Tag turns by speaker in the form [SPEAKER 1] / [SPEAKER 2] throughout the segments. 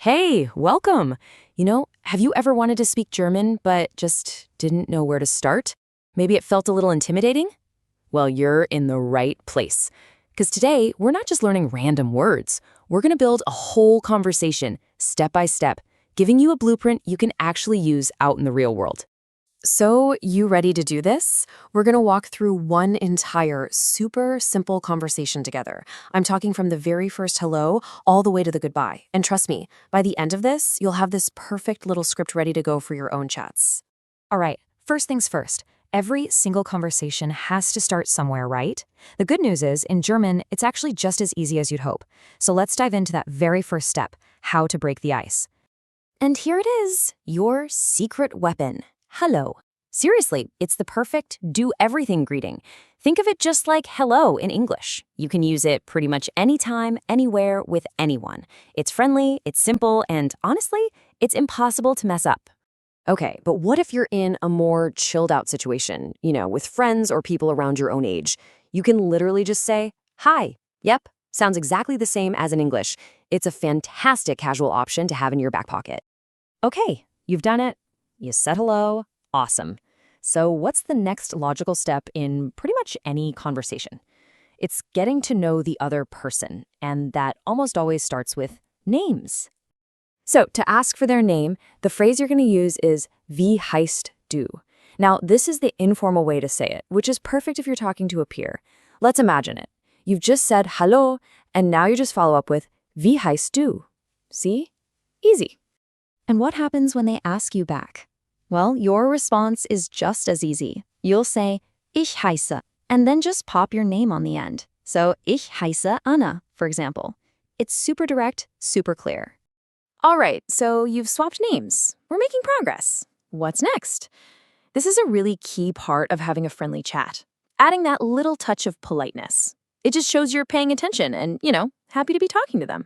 [SPEAKER 1] Hey, welcome. Have you ever wanted to speak German but just didn't know where to start? Maybe it felt a little intimidating? Well, you're in the right place. Because today, we're not just learning random words. We're going to build a whole conversation, step by step, giving you a blueprint you can actually use out in the real world. So, you ready to do this? We're going to walk through one entire super simple conversation together. I'm talking from the very first hello all the way to the goodbye. And trust me, by the end of this, you'll have this perfect little script ready to go for your own chats.
[SPEAKER 2] All right, first things first. Every single conversation has to start somewhere, right? The good news is, in German, it's actually just as easy as you'd hope. So let's dive into that very first step, how to break the ice. And here it is, your secret weapon. Hallo. Seriously, it's the perfect do-everything greeting. Think of it just like hello in English. You can use it pretty much anytime, anywhere, with anyone. It's friendly, it's simple, and honestly, it's impossible to mess up.
[SPEAKER 1] Okay, but what if you're in a more chilled-out situation, with friends or people around your own age? You can literally just say, hi. Yep, sounds exactly the same as in English. It's a fantastic casual option to have in your back pocket. Okay, you've done it. You said hello. Awesome. So what's the next logical step in pretty much any conversation? It's getting to know the other person, and that almost always starts with names. So to ask for their name, the phrase you're going to use is wie heißt du. Now, this is the informal way to say it, which is perfect if you're talking to a peer. Let's imagine it. You've just said hallo, and now you just follow up with wie heißt du. See? Easy.
[SPEAKER 2] And what happens when they ask you back? Well, your response is just as easy. You'll say, ich heiße, and then just pop your name on the end. So, ich heiße Anna, for example. It's super direct, super clear.
[SPEAKER 1] All right, so you've swapped names. We're making progress. What's next? This is a really key part of having a friendly chat. Adding that little touch of politeness. It just shows you're paying attention and, happy to be talking to them.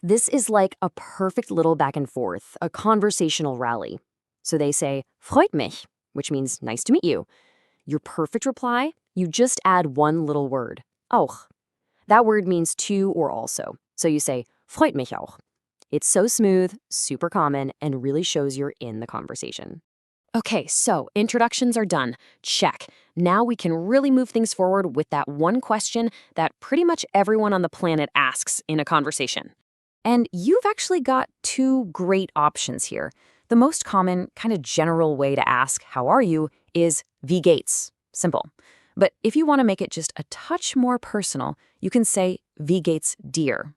[SPEAKER 1] This is like a perfect little back and forth, a conversational rally. So they say, Freut mich, which means nice to meet you. Your perfect reply, you just add one little word, auch. That word means to or also. So you say, Freut mich auch. It's so smooth, super common, and really shows you're in the conversation. Okay, so introductions are done. Check. Now we can really move things forward with that one question that pretty much everyone on the planet asks in a conversation. And you've actually got two great options here. The most common, kind of general way to ask, how are you, is wie geht's. Simple. But if you want to make it just a touch more personal, you can say wie geht's dir.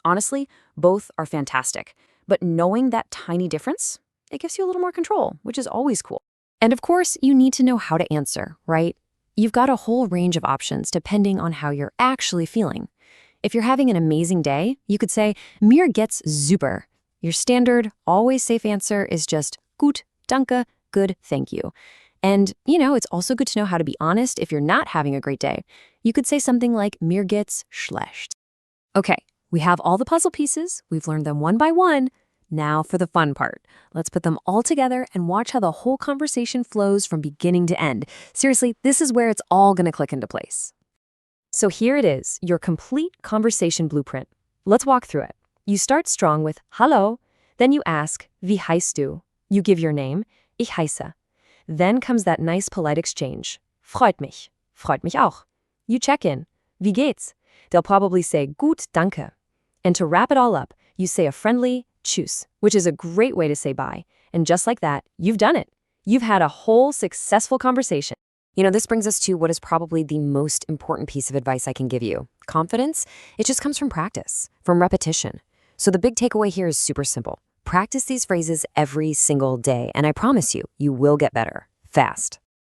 [SPEAKER 1] Honestly, both are fantastic. But knowing that tiny difference, it gives you a little more control, which is always cool. And of course, you need to know how to answer, right? You've got a whole range of options depending on how you're actually feeling. If you're having an amazing day, you could say, mir geht's super. Your standard, always safe answer is just gut, danke, good, thank you. And, it's also good to know how to be honest if you're not having a great day. You could say something like, mir geht's schlecht. Okay, we have all the puzzle pieces. We've learned them one by one. Now for the fun part. Let's put them all together and watch how the whole conversation flows from beginning to end. Seriously, this is where it's all going to click into place. So here it is, your complete conversation blueprint. Let's walk through it. You start strong with hallo, then you ask wie heißt du. You give your name, ich heiße. Then comes that nice polite exchange, freut mich auch. You check in, wie geht's? They'll probably say gut, danke. And to wrap it all up, you say a friendly Tschüss, which is a great way to say bye. And just like that, you've done it. You've had a whole successful conversation. This brings us to what is probably the most important piece of advice I can give you. Confidence, it just comes from practice, from repetition. So the big takeaway here is super simple. Practice these phrases every single day, and I promise you, you will get better, fast.